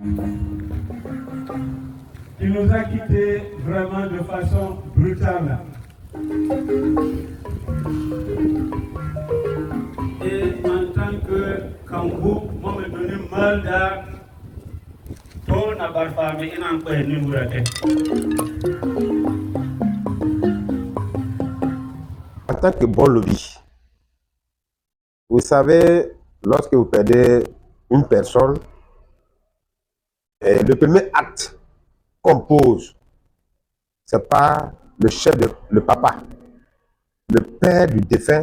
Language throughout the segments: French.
Il nous a quittés vraiment de façon brutale. Et en tant que Kambou, moi me donner mal d'art, tout n'a pas fait, il n'a pas ni mouraté. En tant que bon lobby, vous savez, lorsque vous perdez une personne, le premier acte qu'on pose, c'est pas le chef, le papa, le père du défunt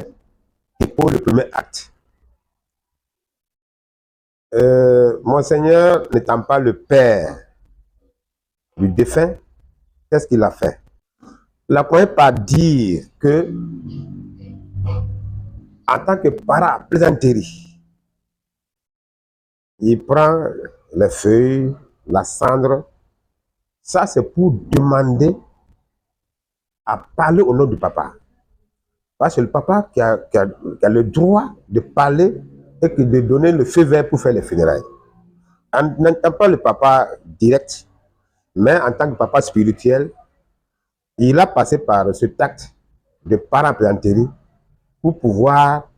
qui pose le premier acte. Monseigneur n'étant pas le père du défunt, qu'est-ce qu'il a fait? Il a commencé par dire que, en tant que parent plaisanterie, il prend les feuilles, la cendre. Ça, c'est pour demander à parler au nom du papa. Parce que le papa qui a le droit de parler et de donner le feu vert pour faire les funérailles. En n'étant pas le papa direct, mais en tant que papa spirituel, il a passé par ce acte de parent plaisanterie pour pouvoir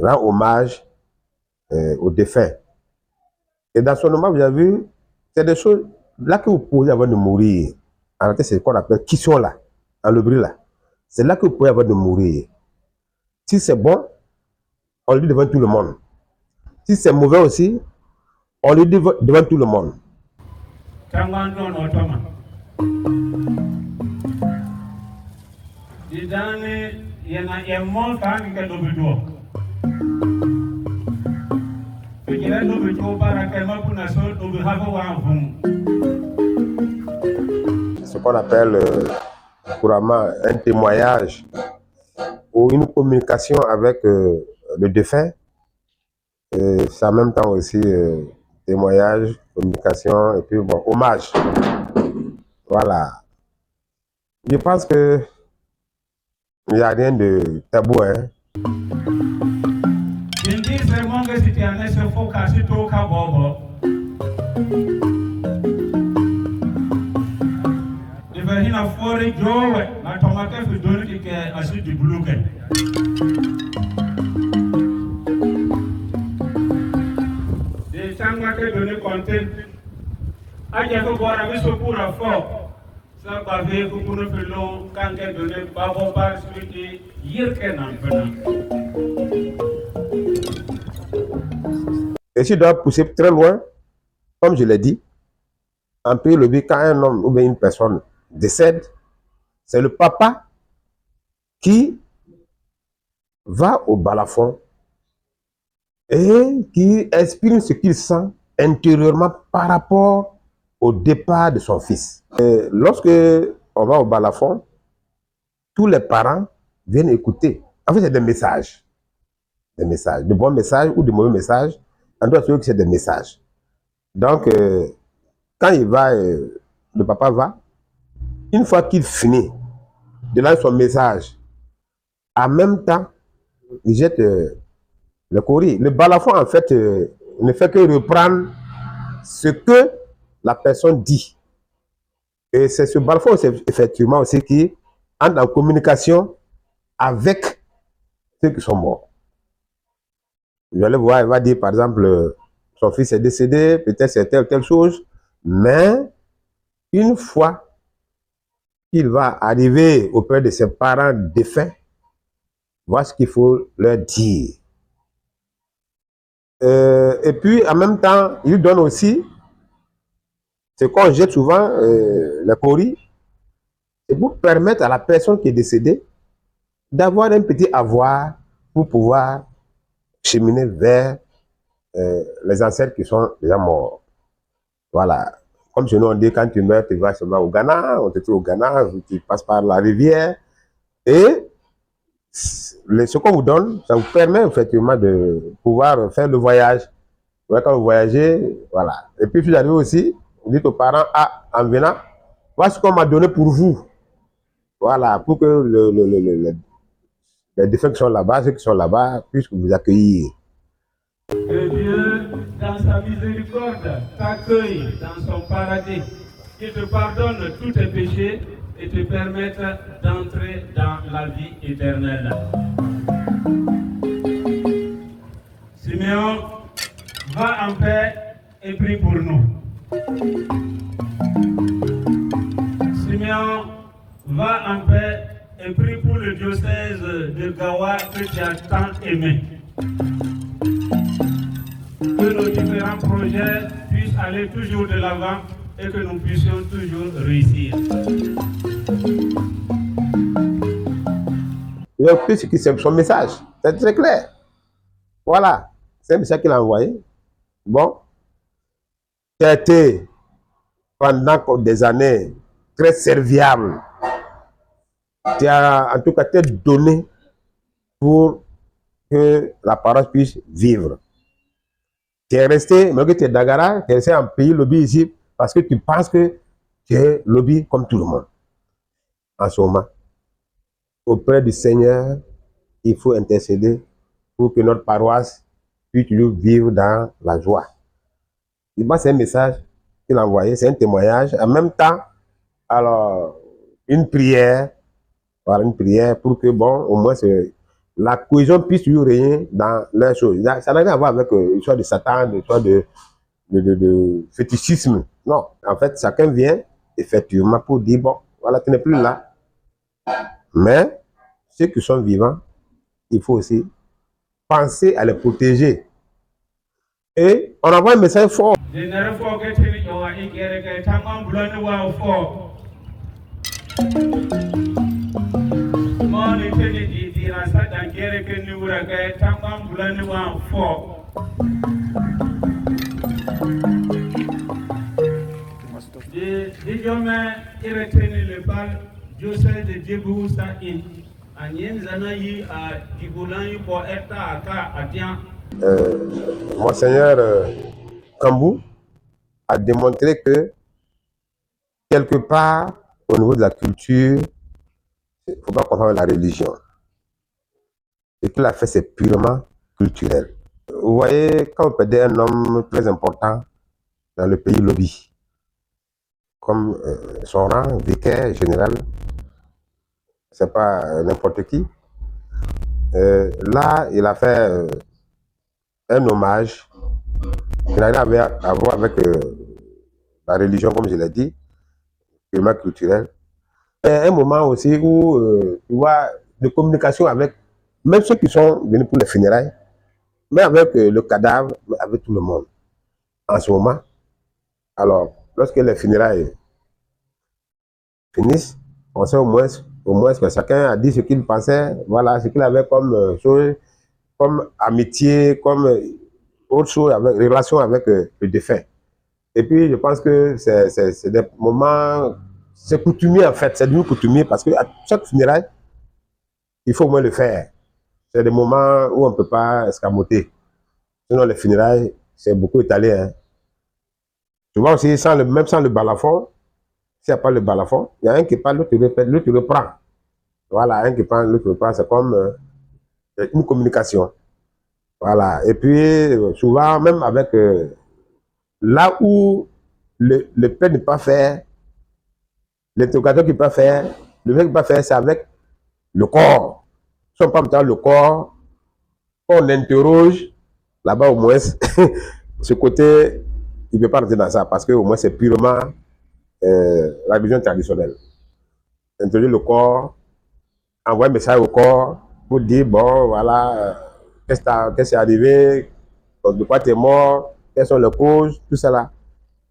rendre hommage aux défunts. Et dans son hommage, vous avez vu, c'est des choses là que vous pouvez avant de mourir. En réalité, c'est ce qu'on appelle qui sont là, en le bruit là. C'est là que vous pouvez avant de mourir. Si c'est bon, on le dit devant tout le monde. Si c'est mauvais aussi, on le dit devant tout le monde. Ce qu'on appelle couramment un témoignage ou une communication avec le défunt. C'est en même temps aussi témoignage, communication et puis bon, hommage. Voilà. Je pense que il n'y a rien de tabou, hein. Et si je dois pousser très loin, comme je l'ai dit, en pays le quand un homme ou bien une personne décède, c'est le papa qui va au balafon et qui exprime ce qu'il sent intérieurement par rapport au départ de son fils. Et lorsque on va au balafon, tous les parents viennent écouter. En fait, c'est des messages. Des messages. De bons messages ou de mauvais messages. On doit assurer que c'est des messages. Donc, quand il va, le papa va, une fois qu'il finit de lancer son message, en même temps, il jette le courrier. Le balafon, en fait, ne fait que reprendre ce que la personne dit. Et c'est ce balafon, effectivement, aussi qui entre en communication avec ceux qui sont morts. Vous allez voir, il va dire, par exemple, son fils est décédé, peut-être c'est telle ou telle chose, mais une fois qu'il va arriver auprès de ses parents défunts, voilà ce qu'il faut leur dire. Et puis, en même temps, il donne aussi ce qu'on jette souvent, le courrier, c'est pour permettre à la personne qui est décédée d'avoir un petit avoir pour pouvoir cheminer vers les ancêtres qui sont déjà morts. Voilà. Comme chez nous, on dit, quand tu meurs, tu vas seulement au Ghana, on te trouve au Ghana, tu passes par la rivière. Et ce qu'on vous donne, ça vous permet effectivement de pouvoir faire le voyage. Quand vous voyagez, voilà. Et puis, vous arrivez aussi, vous dites aux parents, ah, en venant, voilà ce qu'on m'a donné pour vous. Voilà, pour que les défunts qui sont là-bas, ceux qui sont là-bas, puissent vous accueillir. Et Dieu, dans sa miséricorde, t'accueille dans son paradis, qu'il te pardonne tous tes péchés et te permette d'entrer dans la vie éternelle. Simeon, va en paix et prie pour nous. Simeon, va en paix et prie pour le diocèse de Gawa que tu as tant aimé. Que nos différents projets puissent aller toujours de l'avant et que nous puissions toujours réussir. Il y a plus que son message, c'est très clair. Voilà, c'est un message qu'il a envoyé. Bon, tu as été pendant des années très serviable. Tu as en tout cas été donné pour que la paroisse puisse vivre. Tu es resté, malgré que tu es Dagara, tu es resté en pays lobby ici parce que tu penses que tu es lobby comme tout le monde. En ce moment, auprès du Seigneur, il faut intercéder pour que notre paroisse puisse toujours vivre dans la joie. C'est un message qu'il a envoyé, c'est un témoignage. En même temps, alors, une prière, voilà, une prière pour que, bon, au moins, la cohésion puisse toujours régner dans les choses. Ça n'a rien à voir avec l'histoire de Satan, l'histoire de fétichisme. Non, en fait, chacun vient effectivement pour dire, bon, voilà, tu n'es plus là. Mais ceux qui sont vivants, il faut aussi penser à les protéger. Et on envoie un message fort. Diocèse de Djebousa Monseigneur Kambou a démontré que quelque part au niveau de la culture, il ne faut pas confondre la religion. Ce qu'il a fait, c'est purement culturel. Vous voyez, quand on perdait un homme très important dans le pays lobby, comme son rang, vicaire général, c'est pas n'importe qui. Là, il a fait un hommage qui n'a rien à voir avec la religion, comme je l'ai dit, purement culturel. Et un moment aussi où, tu vois, de communication avec même ceux qui sont venus pour les funérailles, mais avec le cadavre, mais avec tout le monde. En ce moment, alors, lorsque les funérailles finissent, on sait au moins que chacun a dit ce qu'il pensait, voilà, ce qu'il avait comme chose, comme amitié, comme autre chose, avec relation avec le défunt. Et puis, je pense que c'est des moments, c'est coutumier en fait, c'est devenu coutumier parce qu'à chaque funéraille, il faut au moins le faire. C'est des moments où on ne peut pas escamoter. Sinon, les funérailles, c'est beaucoup étalé. Hein. Souvent aussi, même sans le balafon, s'il n'y a pas le balafon, il y a un qui parle, l'autre répète, l'autre reprend. Voilà, un qui parle, l'autre reprend, c'est comme une communication. Voilà, et puis souvent, même avec là où le père ne peut pas faire, l'interrogateur qui peut pas faire, le mec qui peut pas faire, c'est avec le corps. Si on parle le corps, on interroge, là-bas au moins, ce côté, il ne peut pas rentrer dans ça, parce que au moins c'est purement la religion traditionnelle. Interroger le corps, envoyer un message au corps pour dire, bon, voilà, qu'est-ce qui est arrivé, de quoi tu es mort, quelles sont les causes, tout ça là.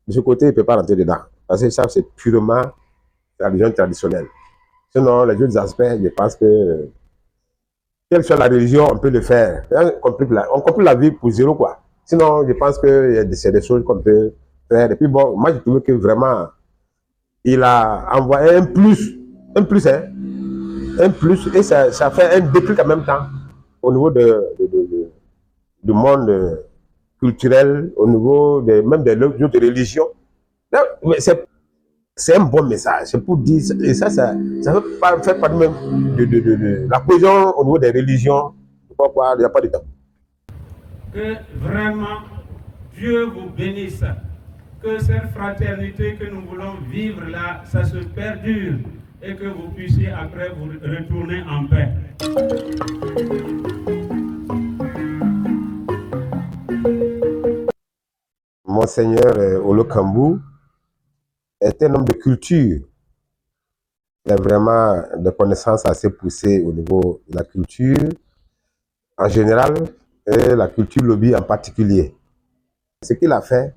De ce côté, il ne peut pas rentrer dedans. Parce que ça, c'est purement la religion traditionnelle. Sinon, les autres aspects, je pense que, quelle soit la religion, on peut le faire. On complique la vie pour zéro, quoi. Sinon, je pense que c'est des choses qu'on peut faire. Et puis bon, moi, je trouve que vraiment, il a envoyé un plus, hein. Un plus, et ça fait un déclic en même temps au niveau du monde culturel, au niveau même des autres religions. C'est un bon message, c'est pour dire, et ça fait partie même de la cohésion au niveau des religions. Pourquoi il n'y a pas de temps. Que vraiment Dieu vous bénisse que cette fraternité que nous voulons vivre là, ça se perdure et que vous puissiez après vous retourner en paix. Monseigneur Olokambu est un homme de culture. Il a vraiment des connaissances assez poussées au niveau de la culture en général et la culture lobby en particulier. Ce qu'il a fait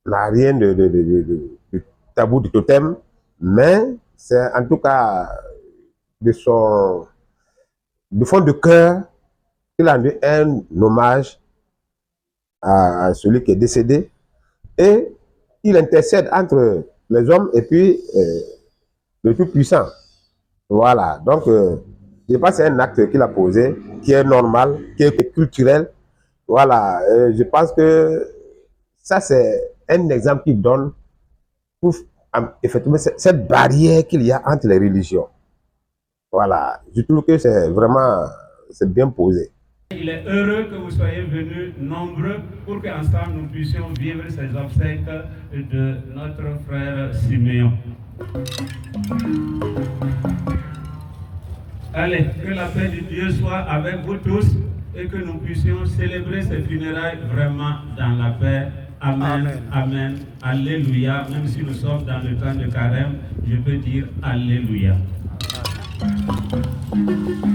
n'a rien de tabou, de totem, mais c'est en tout cas de fond de cœur qu'il a rendu un hommage à celui qui est décédé et il intercède entre les hommes et puis le Tout-Puissant. Voilà, donc je pense que c'est un acte qu'il a posé, qui est normal, qui est culturel. Voilà, je pense que ça c'est un exemple qu'il donne pour effectivement cette barrière qu'il y a entre les religions. Voilà, je trouve que c'est vraiment bien posé. Il est heureux que vous soyez venus nombreux pour qu'ensemble nous puissions vivre ces obsèques de notre frère Siméon. Allez, que la paix de Dieu soit avec vous tous et que nous puissions célébrer ces funérailles vraiment dans la paix. Amen, amen, amen, alléluia. Même si nous sommes dans le temps de carême, je peux dire alléluia. Amen.